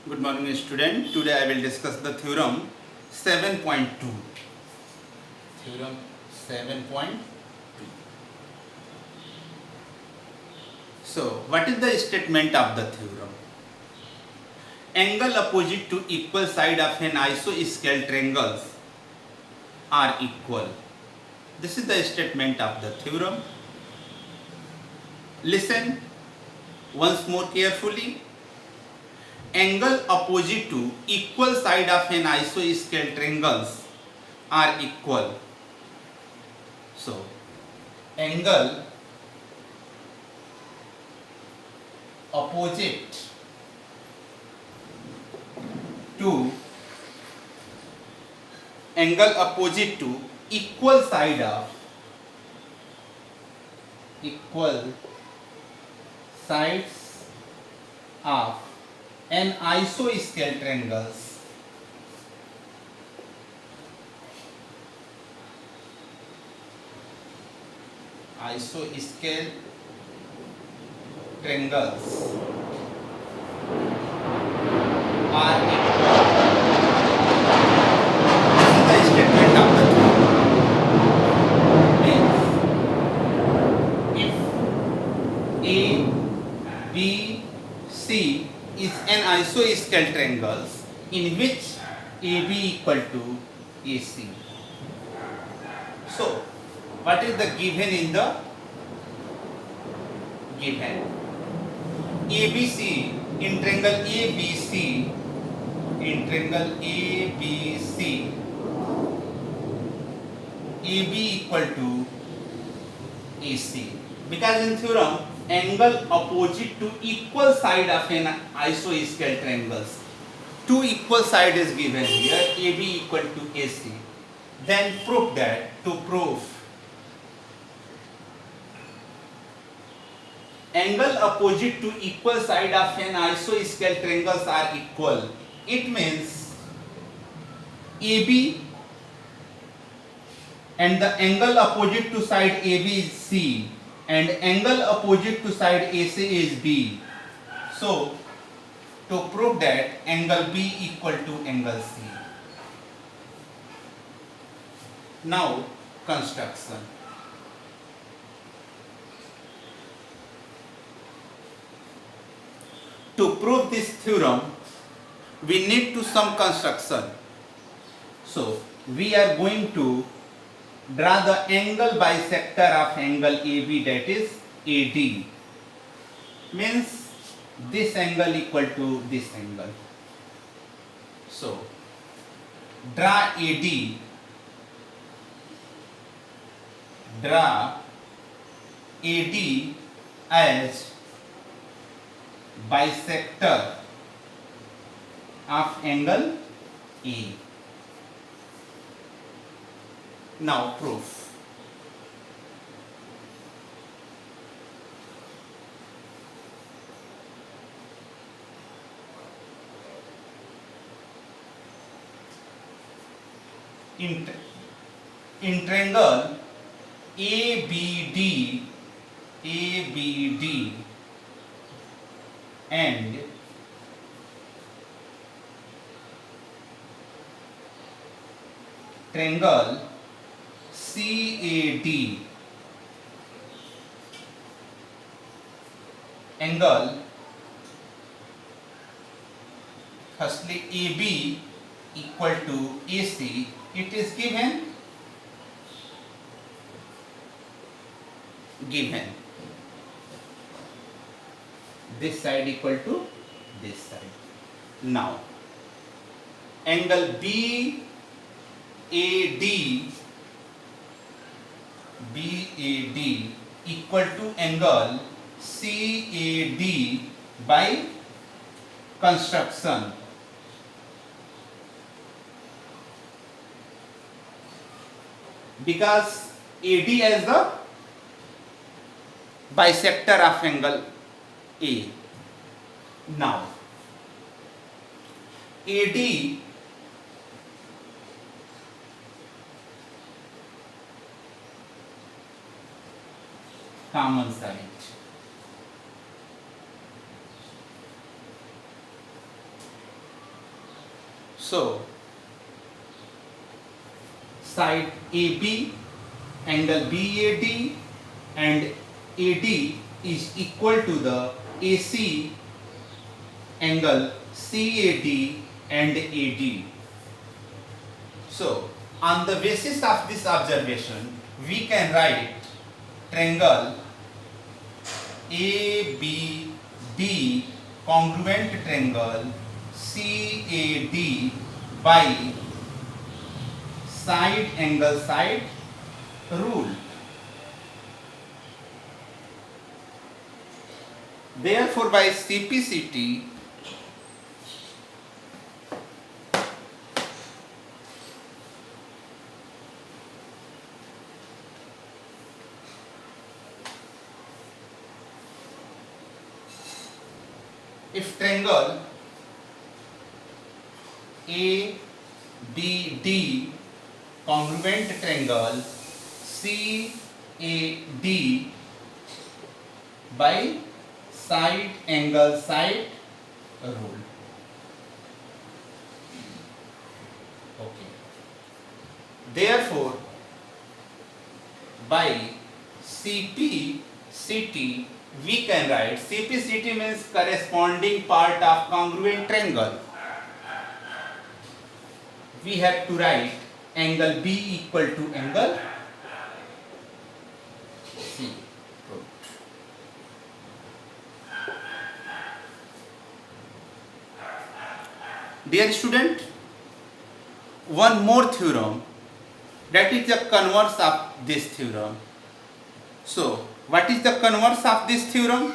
Good morning student. Today I will discuss the theorem 7.2. Theorem 7.2. So what is the statement of the theorem? Angle opposite to equal side of an isosceles triangles are equal. This is the statement of the theorem. Listen once more carefully. Angle opposite to equal side of an isosceles triangles are equal. So, angle opposite to equal side of equal sides of an isosceles triangles are equal. This is the statement of the theorem. Means if A, B, C is an isosceles triangles in which AB equal to AC. So, what is the given in the given? ABC in triangle ABC AB equal to AC. Because in theorem, angle opposite to equal side of an isosceles triangles. Two equal side is given here, AB equal to AC. Then prove that, to prove angle opposite to equal side of an isosceles triangles are equal. It means AB and the angle opposite to side AB is C and angle opposite to side AC is B. So, to prove that angle B equal to angle C. Now, construction. To prove this theorem, we need to some construction. So, we are going to draw the angle bisector of angle AB, that is AD. Means this angle equal to this angle. So, draw AD. Draw AD as bisector of angle A. Now proof. In triangle ABD and triangle CAD, angle firstly AB equal to AC, it is given this side equal to this side. Now angle BAD equal to angle CAD by construction. Because AD as the bisector of angle A. Now AD common side. So side AB, angle BAD and AD is equal to the AC angle CAD and AD. So on the basis of this observation, we can write triangle ABD congruent triangle CAD by side angle side rule. Therefore, by CPCT, if triangle ABD congruent triangle CAD by side angle side rule. Okay. Therefore, by CPCT we can write, CPCT means corresponding part of congruent triangle. We have to write angle B equal to angle C. Good. Dear student, one more theorem, that is the converse of this theorem. So, what is the converse of this theorem?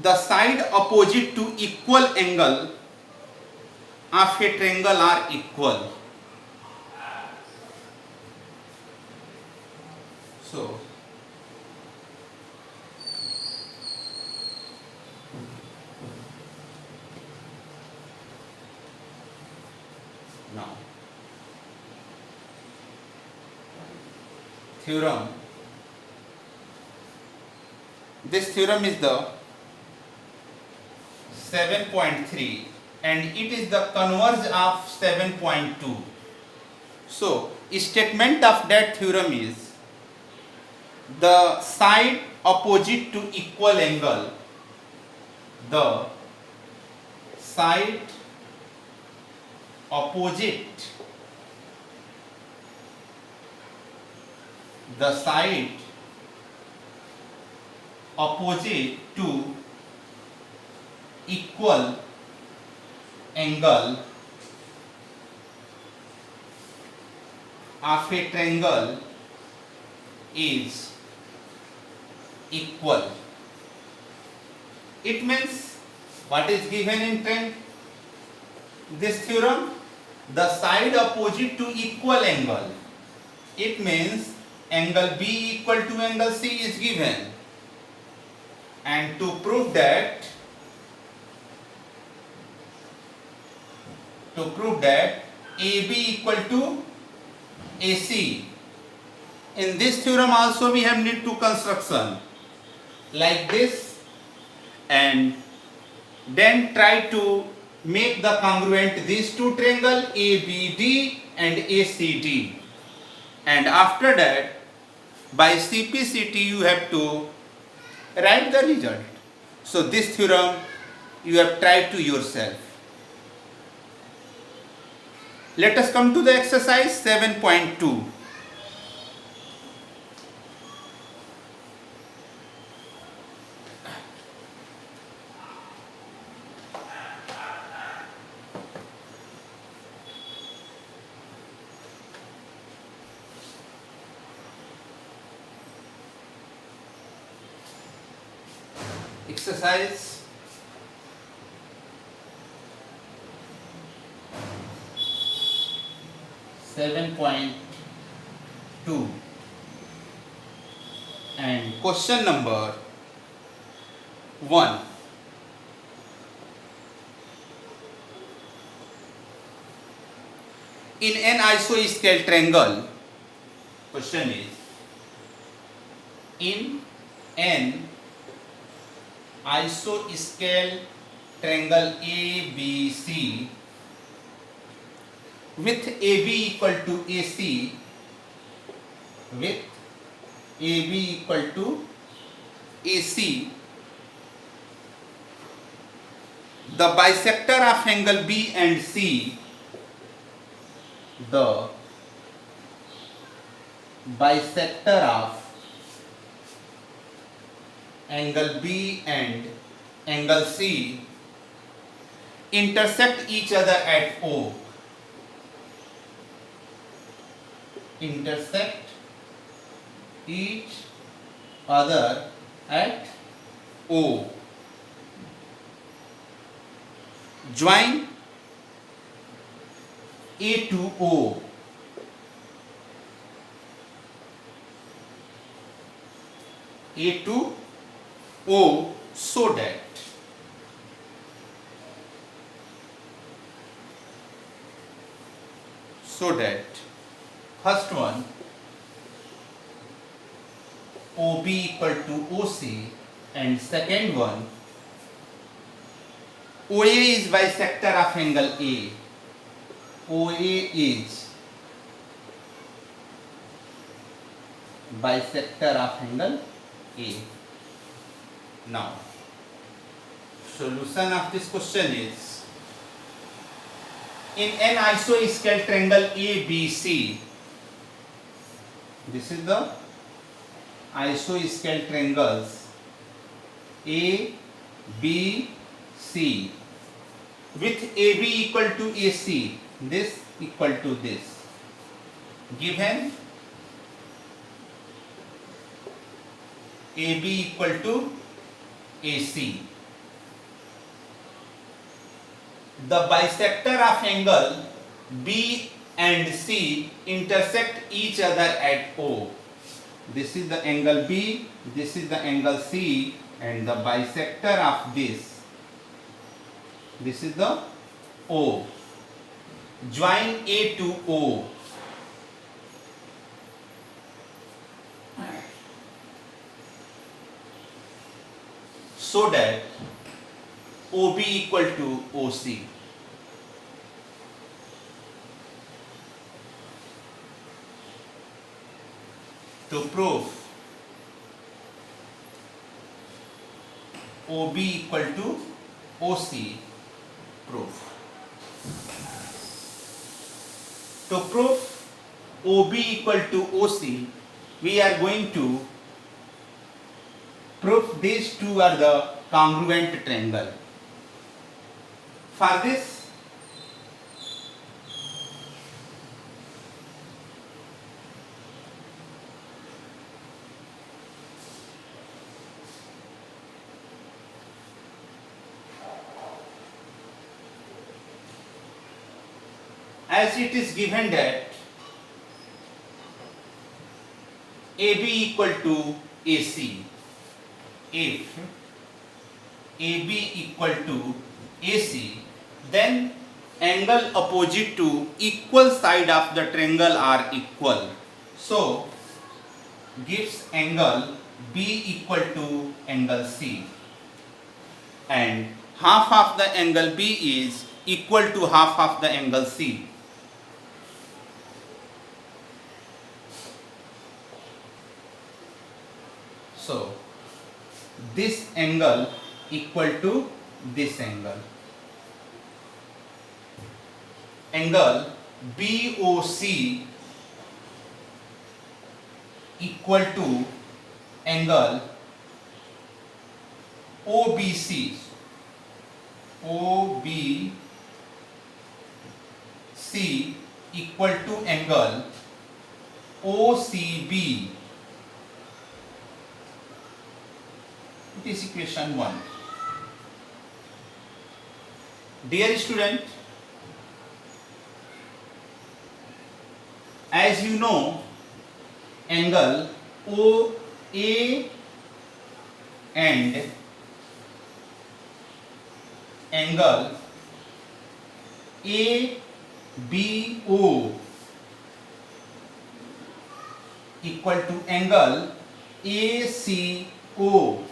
The side opposite to equal angle of a triangle are equal. So, now theorem, this theorem is the 7.3 and it is the converse of 7.2. So, statement of that theorem is the side opposite to equal angle, the side opposite, the side opposite to equal angle of a triangle is equal. It means what is given in this theorem? The side opposite to equal angle. It means angle B equal to angle C is given. And to prove that AB equal to AC. In this theorem also we have need to construction like this, and then try to make the congruent these two triangle ABD and ACD, and after that by CPCT you have to write the result. So this theorem you have tried to yourself. Let us come to the exercise 7.2. Exercise 7.2 and question number 1. In an isosceles triangle, question is, in an isosceles triangle ABC with AB equal to AC, with AB equal to AC, the bisector of angle B and C, the bisector of angle B and angle C intersect each other at O. Intersect each other at O. Join A to O. A to O so that first one OB equal to OC and second one OA is bisector of angle A. OA is bisector of angle A. Now, solution of this question is, in an isosceles triangle ABC, this is the isosceles triangles A, B, C with AB equal to AC, this equal to this, given AB equal to AC. The bisector of angle B and C intersect each other at O. This is the angle B, this is the angle C, and the bisector of this is the O. Join A to O. So that OB equal to OC. To prove OB equal to OC, proof. To prove OB equal to OC, we are going to prove these two are the congruent triangle. For this, as it is given that AB equal to AC, if AB equal to AC, then angle opposite to equal side of the triangle are equal. So gives angle B equal to angle C, and half of the angle B is equal to half of the angle C. So this angle equal to this angle. Angle BOC equal to angle OBC. OBC equal to angle OCB. It is equation 1. Dear student, as you know, angle OA and angle ABO equal to angle ACO.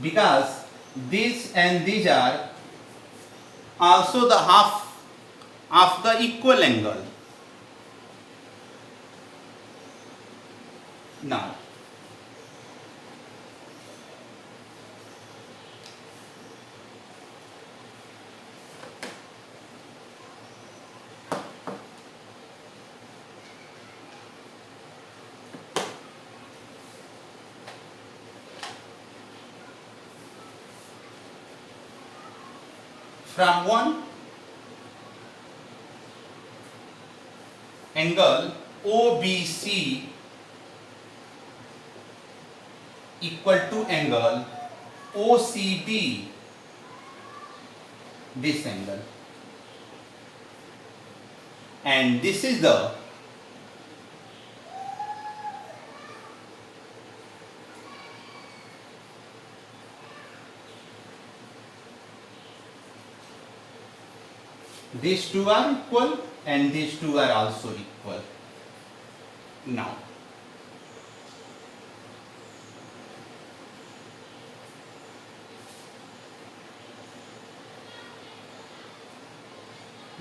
because this and these are also the half of the equal angle. Now, from one angle OBC equal to angle OCB, this angle, and this is the these two are equal and these two are also equal. Now,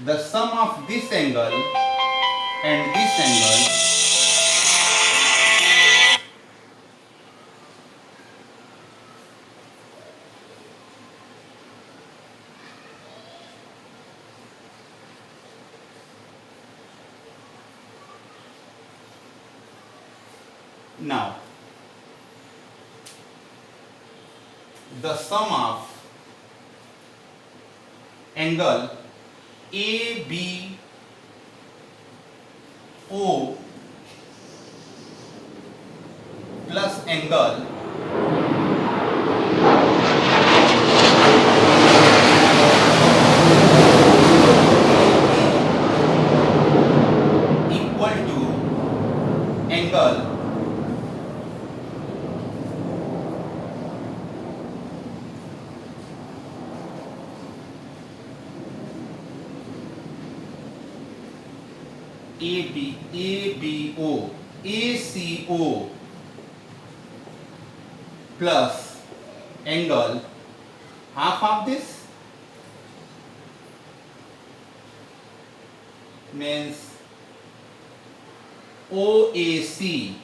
the sum of this angle and this angle now the sum of angle ABO plus angle equal to angle ACO plus angle half of this means OAC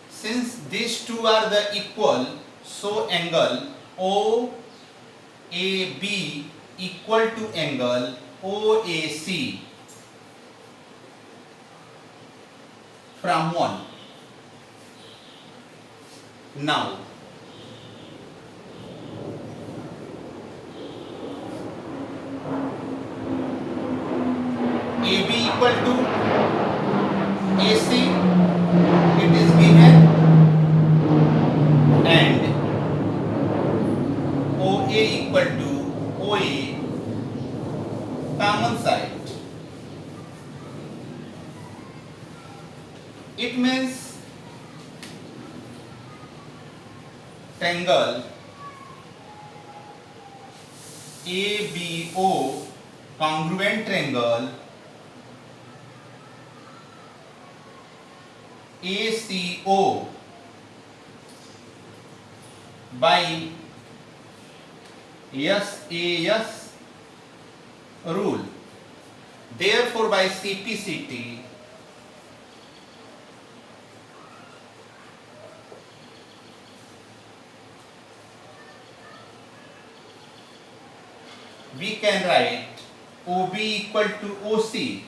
since these two are the equal, so angle OAB equal to angle OAC from 1. Now, AB equal to AC, it is given, and OA equal to OA, common side. It means triangle ABO congruent triangle ACO by SAS rule. Therefore, by CPCT, we can write OB equal to OC,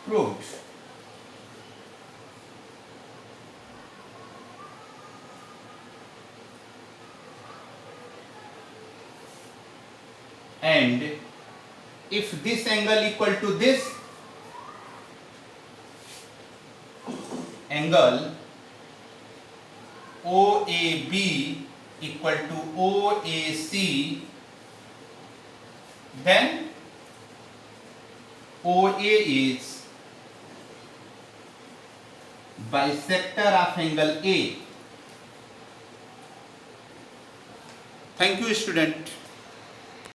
proved. And if this angle equal to this angle OAB equal to OAC, then OA is bisector of angle A. Thank you, student.